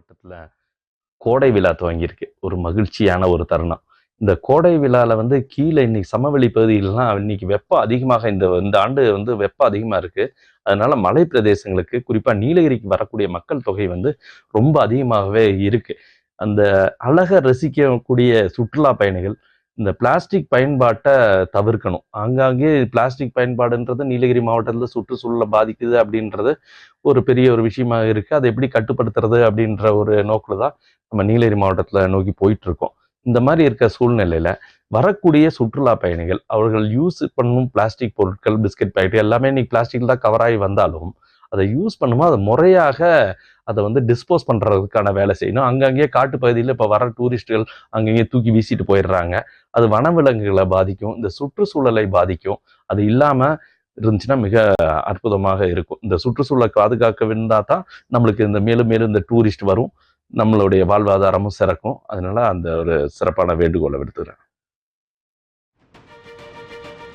மாவட்டத்தில் கோடை விழா துவங்கியிருக்கு. ஒரு மகிழ்ச்சியான ஒரு தருணம். இந்த கோடை விழாவில் வந்து கீழே இன்னைக்கு சமவெளி பகுதிகளெலாம் இன்னைக்கு வெப்பம் அதிகமாக இந்த இந்த ஆண்டு வந்து வெப்பம் அதிகமாக இருக்குது. அதனால மலை பிரதேசங்களுக்கு குறிப்பாக நீலகிரிக்கு வரக்கூடிய மக்கள் தொகை வந்து ரொம்ப அதிகமாகவே இருக்குது. அந்த அழகை ரசிக்கக்கூடிய சுற்றுலா பயணிகள் இந்த பிளாஸ்டிக் பயன்பாட்டை தவிர்க்கணும். ஆங்காங்கே பிளாஸ்டிக் பயன்பாடுன்றது நீலகிரி மாவட்டத்தில் சுற்றுச்சூழலை பாதிக்குது அப்படின்றது ஒரு பெரிய ஒரு விஷயமா இருக்குது. அதை எப்படி கட்டுப்படுத்துறது அப்படின்ற ஒரு நோக்கில் தான் நம்ம நீலகிரி மாவட்டத்தில் நோக்கி போயிட்டு இருக்கோம். இந்த மாதிரி இருக்க சூழ்நிலையில் வரக்கூடிய சுற்றுலா பயணிகள் அவர்கள் யூஸ் பண்ணும் பிளாஸ்டிக் பொருட்கள், பிஸ்கட் பாக்கெட் எல்லாமே இன்னைக்கு பிளாஸ்டிக் தான் கவராகி வந்தாலும் அதை யூஸ் பண்ணும்போது அதை முறையாக அதை வந்து டிஸ்போஸ் பண்ணுறதுக்கான வேலை செய்யணும். அங்கங்கே காட்டு பகுதியில் இப்போ வர டூரிஸ்ட்டுகள் அங்கங்கே தூக்கி வீசிட்டு போயிடுறாங்க. அது வனவிலங்குகளை பாதிக்கும், இந்த சுற்றுச்சூழலை பாதிக்கும். அது இல்லாமல் இருந்துச்சுன்னா மிக அற்புதமாக இருக்கும். இந்த சுற்றுச்சூழலை பாதுகாக்க இருந்தால் தான் நம்மளுக்கு இந்த மேலும் மேலும் இந்த டூரிஸ்ட் வரும், நம்மளுடைய வாழ்வாதாரமும் சிறக்கும். அதனால அந்த ஒரு சிறப்பான வேண்டுகோளை விடுத்துக்கிறேன்.